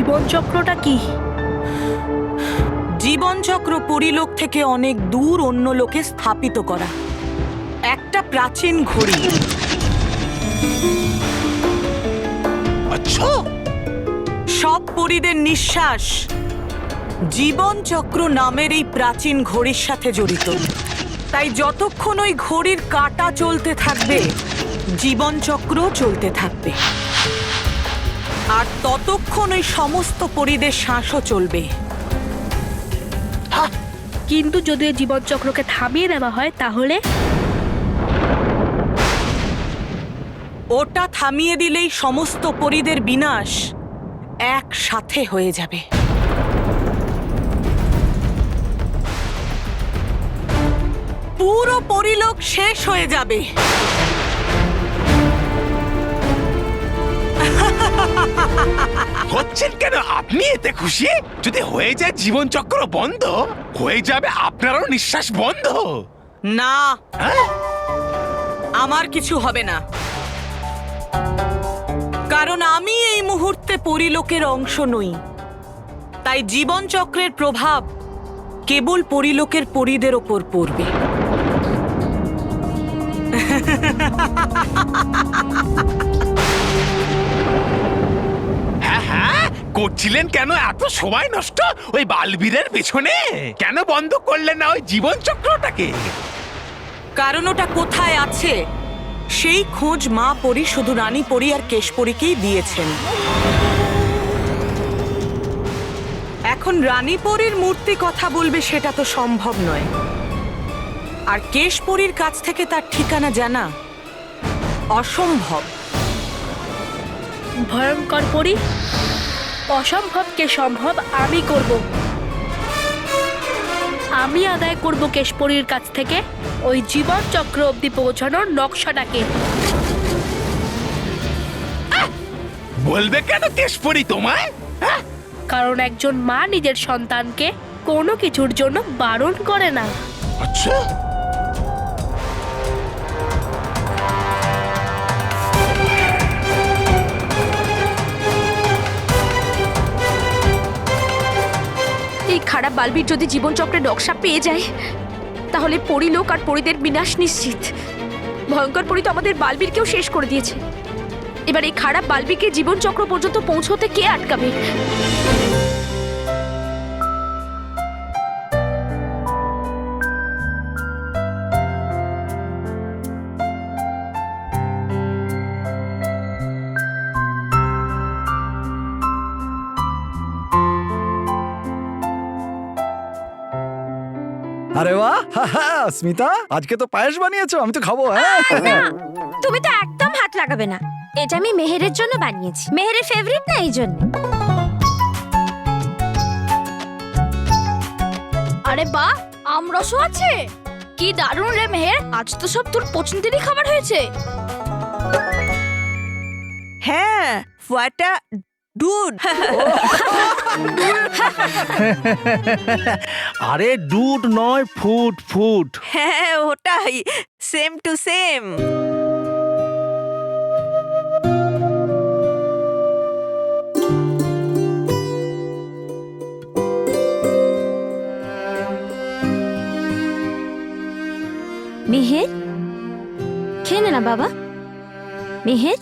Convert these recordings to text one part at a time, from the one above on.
জীবনচক্রটা কি? জীবনচক্র পরিলোক থেকে অনেক দূর অন্য লোকে স্থাপিত করা একটা প্রাচীন ঘড়ি। আচ্ছা, সব পরিদের নিঃশ্বাস জীবনচক্র নামের এই প্রাচীন ঘড়ির সাথে জড়িত। তাই যতক্ষণ ওই ঘড়ির কাঁটা চলতে থাকবে জীবনচক্র চলতে থাকবে, আর ততক্ষণ ওই সমস্ত পরিদের শ্বাসও চলবে। কিন্তু যদি ওই জীবনচক্রকে থামিয়ে দেওয়া হয় তাহলে? ওটা থামিয়ে দিলেই সমস্ত পরিদের বিনাশ একসাথে হয়ে যাবে। পুরো পরিলোক শেষ হয়ে যাবে। হচ্ছেন কেন আপনি এতে খুশি? যদি হয়ে যায় জীবনচক্র বন্ধ, হয়ে যাবে আপনারও নিঃশ্বাস বন্ধ। না, হ্যাঁ? আমার কিছু হবে না, কারণ আমি এই মুহূর্তে পরিলোকের অংশ নই। তাই জীবনচক্রের প্রভাব কেবল পরিলোকের পরিদের ওপর পড়বে। হ্যাঁ হ্যাঁ, করছিলেন কেন এত সময় নষ্ট ওই বালবীরের পেছনে? কেন বন্ধ করলেন না ওই জীবনচক্রটাকে? কারণ ওটা কোথায় আছে সেই খোঁজ মা পরি শুধু রানী পরি আর কেশপরীকেই দিয়েছেন। এখন রানী পরীর মূর্তি কথা বলবে সেটা তো সম্ভব নয়, আর কেশপরীর কাছ থেকে তার ঠিকানা জানা অসম্ভব। ভয়ঙ্কর পরি, অসম্ভবকে সম্ভব আমি করব। আমি আদায় করব কেশপরীর কাছ থেকে ওই জীবনচক্র অবধি পৌঁছানোর নকশাটাকে। বলবে কেন কেশপরি তোমায়? হ্যাঁ? কারণ একজন মা নিজের সন্তানকে কোনো কিছুর জন্য বারণ করে না। আচ্ছা, এই খারাপ বালবির যদি জীবনচক্রে নকশা পেয়ে যায় তাহলে পরিলোক আর পরিদের বিনাশ নিশ্চিত। ভয়ঙ্কর পরি তো আমাদের বালবিরকেও শেষ করে দিয়েছে। এবার এই খারাপ বালবিকে জীবনচক্র পর্যন্ত পৌঁছতে কে আটকাবে? আরে বাহ, স্মিতা আজকে তো পায়েস বানিয়েছো, আমি তো খাবো। হ্যাঁ, তুমি তো একদম হাত লাগাবে না, এটা আমি মেহেরের জন্য বানিয়েছি। মেহেরের ফেভারিট না, এই জন্য। আরে বাহ, আমরসও আছে। কি দারুণ রে মেহের, আজ তো সব তোর পছন্দেরই খাবার হয়েছে। হ্যাঁ, হোয়াটা ডুড। আরে ডুড নয়, ফুড ফুড। হ্যাঁ, ওটাই, সেম টু সেম। মেহের, খেয়ে নে না বাবা। মেহের।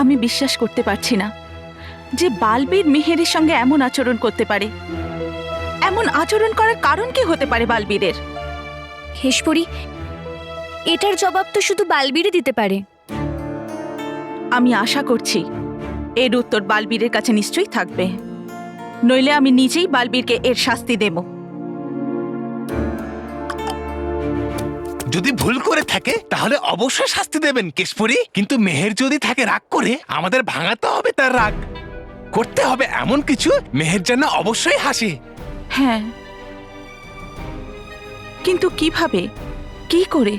আমি বিশ্বাস করতে পারছি না যে বালবীর মেহেরের সঙ্গে এমন আচরণ করতে পারে। এমন আচরণ করার কারণ কি হতে পারে বালবীরের? হেশপরি, এটার জবাব তো শুধু বালবীরই দিতে পারে। আমি আশা করছি এর উত্তর বালবীরের কাছে নিশ্চয়ই থাকবে, নইলে আমি নিজেই বালবীরকে এর শাস্তি দেব। যদি ভুল করে থাকে তাহলে অবশ্যই শাস্তি দেবেন কেশপুরী, কিন্তু মেহের যদি থাকে রাগ করে, আমাদের ভাঙাতে হবে তার রাগ। করতে হবে এমন কিছু মেহের যেন অবশ্যই হাসে। হ্যাঁ, কিন্তু কিভাবে, কি করে?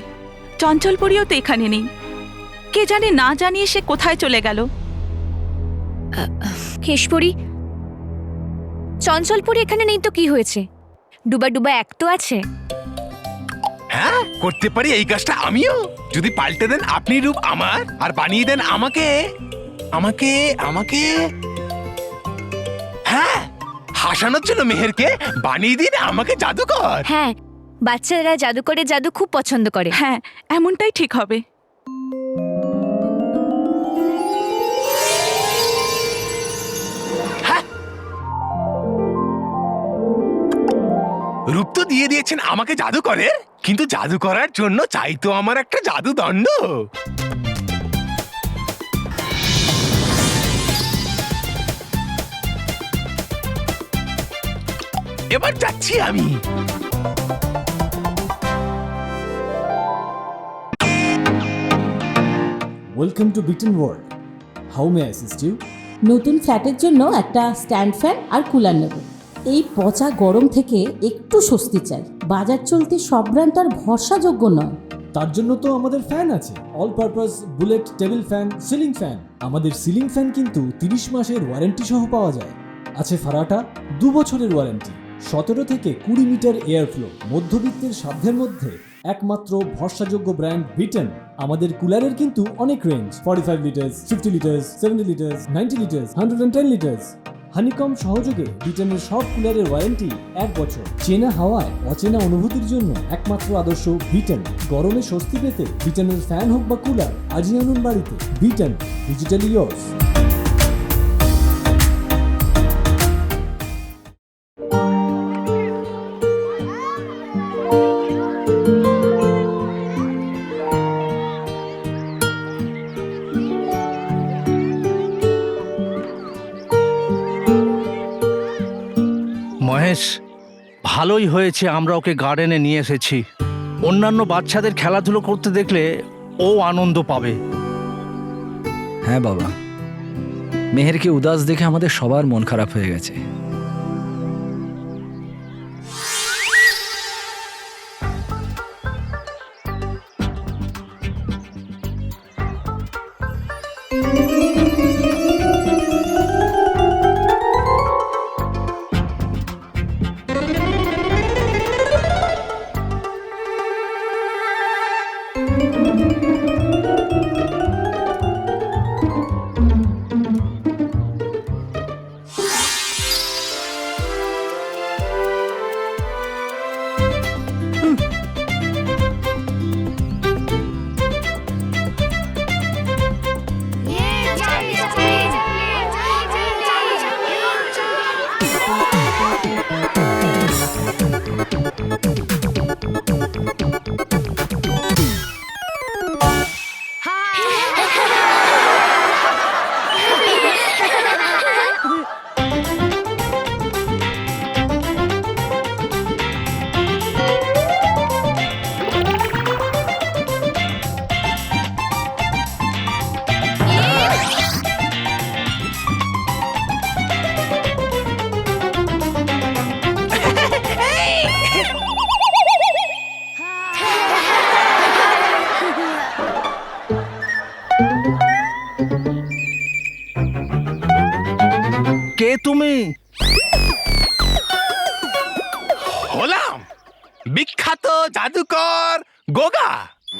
চঞ্চলপুরীও তো এখানে নেই, কে জানে না জানিয়ে সে কোথায় চলে গেল। হেশপরি, চঞ্চলপুরি এখানে নেই তো কি হয়েছে? ডুবা ডুবা এক তো আছে। হ্যাঁ, করতে পারি এই কাজটা আমিও। যদি পাল্টে দেন আপনি রূপ আমার, আর বানিয়ে দেন আমাকে আমাকে আমাকে হ্যাঁ, হাসানোর জন্য মেহেরকে বানিয়ে দিন আমাকে জাদুকর। হ্যাঁ, বাচ্চারা জাদুকরের জাদু খুব পছন্দ করে। হ্যাঁ, এমনটাই ঠিক হবে। রূপ তো দিয়ে দিয়েছেন আমাকে জাদুকরের, কিন্তু জাদু করার জন্য চাই তো আমার একটা জাদু দণ্ড। এবার যাচ্ছি আমি। Welcome to Britain world. How may assist you? নতুন ফ্ল্যাটের জন্য একটা স্ট্যান্ড ফ্যান আর কুলার নেব। এই পচা গরম থেকে একটু স্বস্তি চাই। বাজার চলতে সব ব্র্যান্ড আর ভরসাযোগ্য নয়। তার জন্য তো আমাদের ফ্যান আছে, all purpose bullet table fan, ceiling fan. আমাদের সিলিং ফ্যান কিন্তু 30 মাসের ওয়ারেন্টি সহ পাওয়া যায়। আছে ফারাটা 2 বছরের ওয়ারেন্টি, 17 থেকে 20 মিটার এয়ার ফ্লো, মধ্যবিত্তের সাধ্যের মধ্যে একমাত্র ভরসাযোগ্য ব্র্যান্ড বিটেন। আমাদের কুলারের কিন্তু অনেক range, 45 litres, 50 litres, 70 litres, 90 litres, 110 litres. Honeycomb সহযোগে বিটেনের সব কুলারের ওয়ারেন্টি 1 বছর। চেনা হাওয়ায় অচেনা অনুভূতির জন্য একমাত্র আদর্শ বিটেন। গরমে স্বস্তি পেতে বিটেনের ফ্যান হোক বা কুলার, আজই আনুন বাড়িতে। Beaten, digitally yours. মহেশ, ভালোই হয়েছে আমরা ওকে গার্ডেনে নিয়ে এসেছি। অন্যান্য বাচ্চাদের খেলাধুলো করতে দেখলে ও আনন্দ পাবে। হ্যাঁ বাবা, মেহেরকে উদাস দেখে আমাদের সবার মন খারাপ হয়ে গেছে। কে তুমি? হলাম বিখ্যাত জাদুকর গোগা।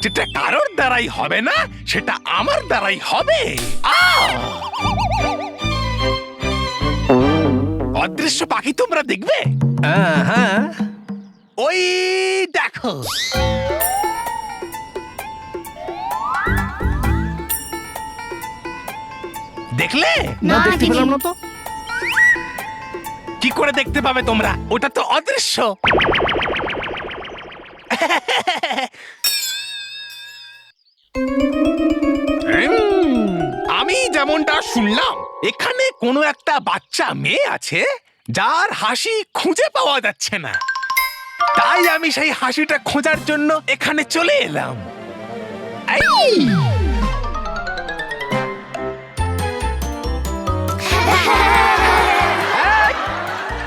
যেটা কারোর দ্বারাই হবে না সেটা আমার দ্বারাই হবে। অদৃশ্য পাখি তোমরা দেখবে? হ্যাঁ, ওই দেখো। দেখলে? না, দেখতে পেলাম না তো। কি করে দেখতে পাবে তোমরা? ওটা তো অদৃশ্য। আমি যেমনটা শুনলাম, এখানে কোনো একটা বাচ্চা মেয়ে আছে যার হাসি খুঁজে পাওয়া যাচ্ছে না। তাই আমি সেই হাসিটা খোঁজার জন্য এখানে চলে এলাম। এই!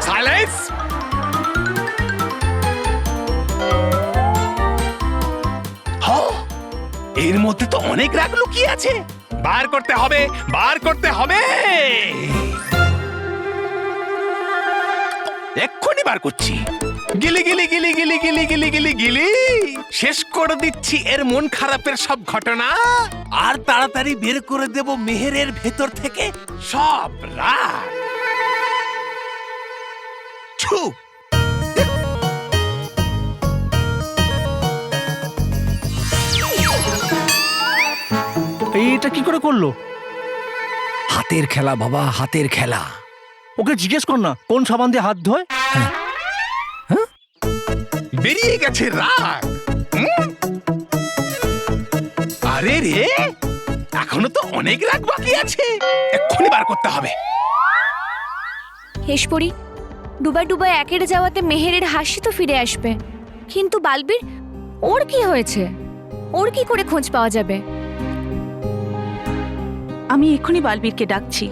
সাইলেন্স! এর মধ্যে তো অনেক রাগ লুকিয়ে আছে। বার করতে হবে, বার করতে হবে। এক্ষুনি বার করছি। গিলি গিলি গিলি গিলি গিলি গিলি গিলি গিলি শেষ করে দিচ্ছি এর মন খারাপের সব ঘটনা, আর তাড়াতাড়ি বের করে দেব মেহেরের ভেতর থেকে সব রাগ। ছু! এইটা কি করে করলো? হাতের খেলা বাবা, হাতের খেলা। ওকে জিজ্ঞেস কর না কোন সাবান দিয়ে হাত ধোয়। বেরিয়ে গেছে রাগ। আরে রে, এখনো তো অনেক রাগ বাকি আছে। এক্ষুনি বার করতে হবে। হেশপরি, ডুবাই ডুবাই একের যাওয়াতে মেহেরের হাসি তো ফিরে আসবে, কিন্তু বালবির ওর কি হয়েছে? ওর কি করে খোঁজ পাওয়া যাবে? আমি এক্ষুনি বালবীরকে ডাকছি।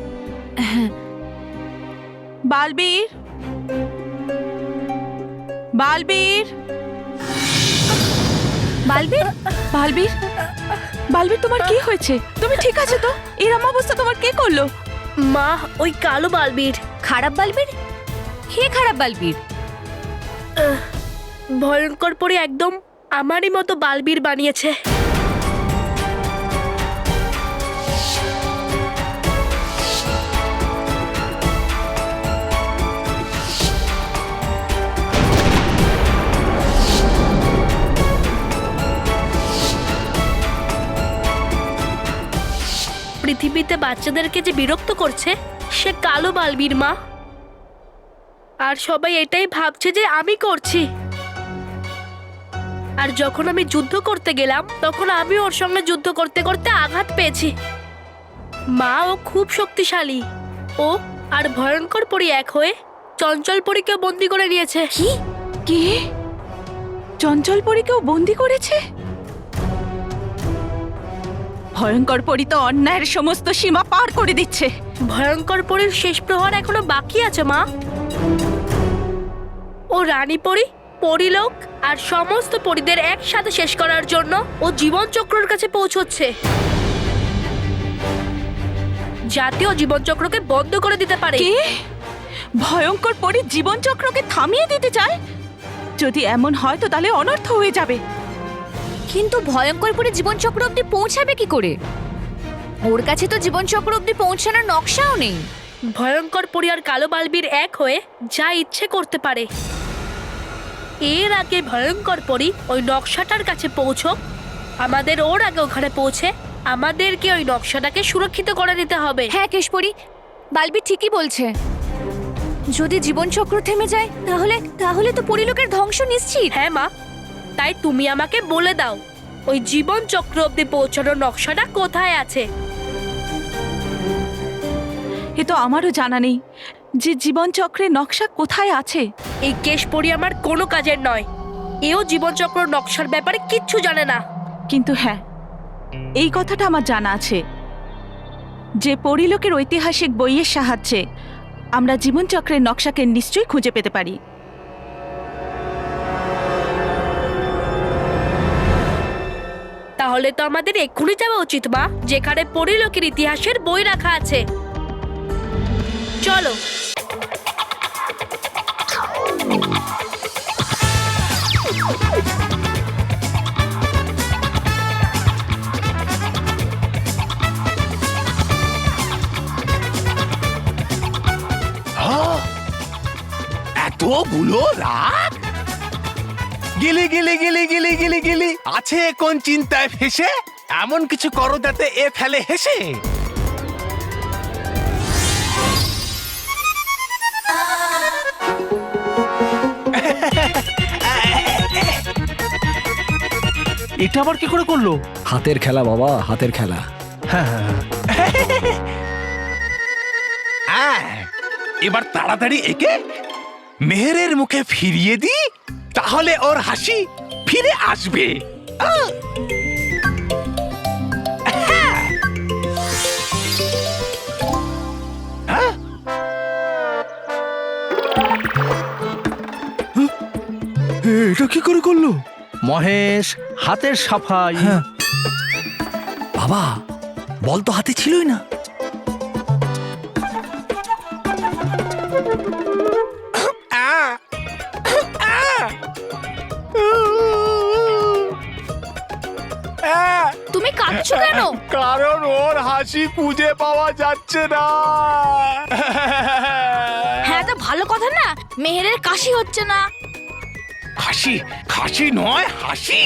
বালবীর, বালবীর, বালবির, বালবীর, বালবীর, তোমার কি হয়েছে? তুমি ঠিক আছে তো? এরম অবস্থা তোমার কে করলো? মা, ওই কালো বালবির। খারাপ বালবির? কে খারাপ বালবির? ভয়ঙ্কর পরি একদম আমারই মতো বালবির বানিয়েছে। পৃথিবীতে বাচ্চাদেরকে যে বিরক্ত করছে সে কালো বালবির মা। আর সবাই এটাই ভাবছে যে আমি করছি। আর যখন আমি যুদ্ধ করতে গেলাম তখন আমি ওর সঙ্গে যুদ্ধ করতে করতে আঘাত পেয়েছি। মা, ও খুব শক্তিশালী। ও আর ভয়ঙ্কর পরি এক হয়ে চঞ্চল পরীকে বন্দি করে নিয়েছে। কি? কে? চঞ্চল পরীকেও বন্দি করেছে? ভয়ঙ্কর পরী তো অন্যায়ের সমস্ত সীমা পার করে দিচ্ছে। ভয়ঙ্কর পরীর শেষ প্রহার এখনো বাকি আছে মা। ও রানী পরী, পরীলোক আর সমস্ত পরীদের একসাথে শেষ করার জন্য ও জীবন চক্রের কাছে পৌঁছচ্ছে, যাতে ও জীবন চক্রকে বন্ধ করে দিতে পারে। কে? ভয়ঙ্কর পরী জীবন চক্রকে থামিয়ে দিতে চায়? যদি এমন হয় তো তাহলে অনর্থ হয়ে যাবে। কিন্তু ভয়ঙ্কর পরি জীবনচক্র অব্দি পৌঁছাবে কি করে? ওর কাছে তো জীবনচক্র অব্দি পৌঁছানোর নকশাও নেই। ভয়ঙ্কর পরি আর কালো বালবির এক হয়ে যা ইচ্ছে করতে পারে। এর আগে ভয়ঙ্কর পরি ওই নকশাটার কাছে পৌঁছক, আমাদের ওর আগে ওখানে পৌঁছে আমাদেরকে ওই নকশাটাকে সুরক্ষিত করে নিতে হবে। হ্যাঁ কেশপরি, বালবি ঠিকই বলছে। যদি জীবনচক্র থেমে যায় তাহলে তো পরিলোকের ধ্বংস নিশ্চিত। হ্যাঁ মা, তাই তুমি আমাকে বলে দাও ওই জীবন চক্র অব্দি পৌঁছানোর নকশাটা কোথায় আছে। এ তো আমারও জানা নেই যে জীবন চক্রের নকশা কোথায় আছে। এই কেশপরি আমার কোনো কাজের নয়। এও জীবন চক্র নকশার ব্যাপারে কিচ্ছু জানে না। কিন্তু হ্যাঁ, এই কথাটা আমার জানা আছে যে পরিলোকের ঐতিহাসিক বইয়ের সাহায্যে আমরা জীবনচক্রের নকশাকে নিশ্চয়ই খুঁজে পেতে পারি। তাহলে তো আমাদের এক্ষুনি যাওয়া উচিত মা, যেখানে পরিলোকের ইতিহাসের বই রাখা আছে। চলো। এতগুলো রাগ! গিলি গিলি গিলি গিলি গিলি গিলি আছে কোন চিন্তায় ফেসে, এমন কিছু করো যাতে এ ফেলে হেসে। এটা আবার কি করে করলো? হাতের খেলা বাবা, হাতের খেলা। হ্যাঁ হ্যাঁ হ্যাঁ। হ্যাঁ, এবার তাড়াতাড়ি একে মেহেরের মুখে ফিরিয়ে দিই, তাহলে ওর হাসি ফিরে আসবে। আহ! হ্যাঁ। হ্যাঁ? এটা কি করে করলো? মহেশ, হাতের সাফাই। হ্যাঁ বাবা, বল তো হাতে ছিলই না। আহ! আহ! আহ! তুমি কাঁদছো কেন? কারণ ওর হাসি খুঁজে পাওয়া যাচ্ছে না। হ্যাঁ, তো ভালো কথা না, মেহেরের কাশি হচ্ছে না। হাসি, হাসি নয় হাসি।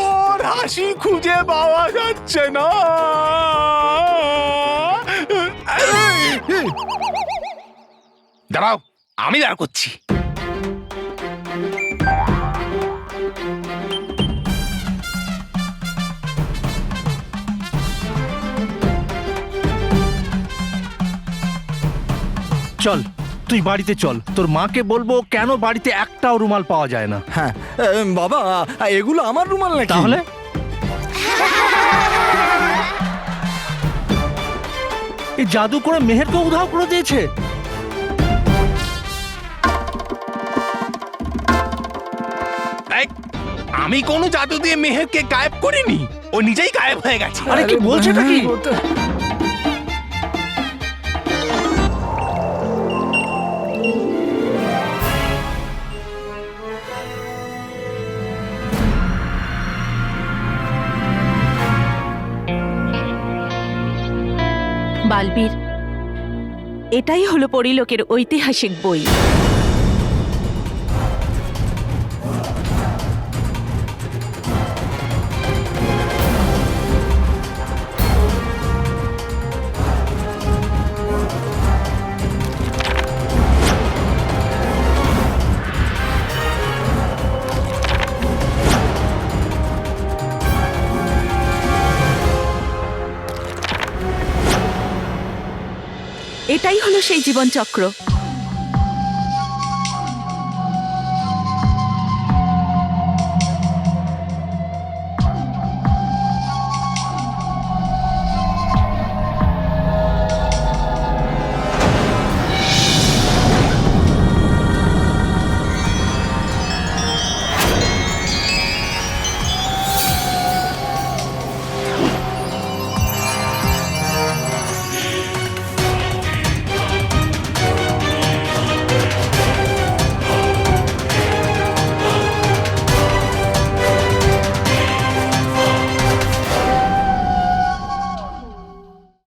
ওর হাসি খুঁজে পাওয়া যাচ্ছে না। দাঁড়াও, আমি দাঁড় করছি। চল তুই বাড়িতে চল, তোর মাকে বলবো কেন বাড়িতে একটাও রুমাল পাওয়া যায় না। হ্যাঁ বাবা, এগুলো আমার রুমাল নাকি? তাহলে এই জাদু করে মেহেরকে উধাও করে দিয়েছে। এই, আমি কোনো জাদু দিয়ে মেহেরকে গায়েব করিনি, ও নিজেই গায়েব হয়ে গেছে। আরে কি বলছেটা কি? বালবীর, এটাই হলো পরিলোকের ঐতিহাসিক বই। এটাই হলো সেই জীবনচক্র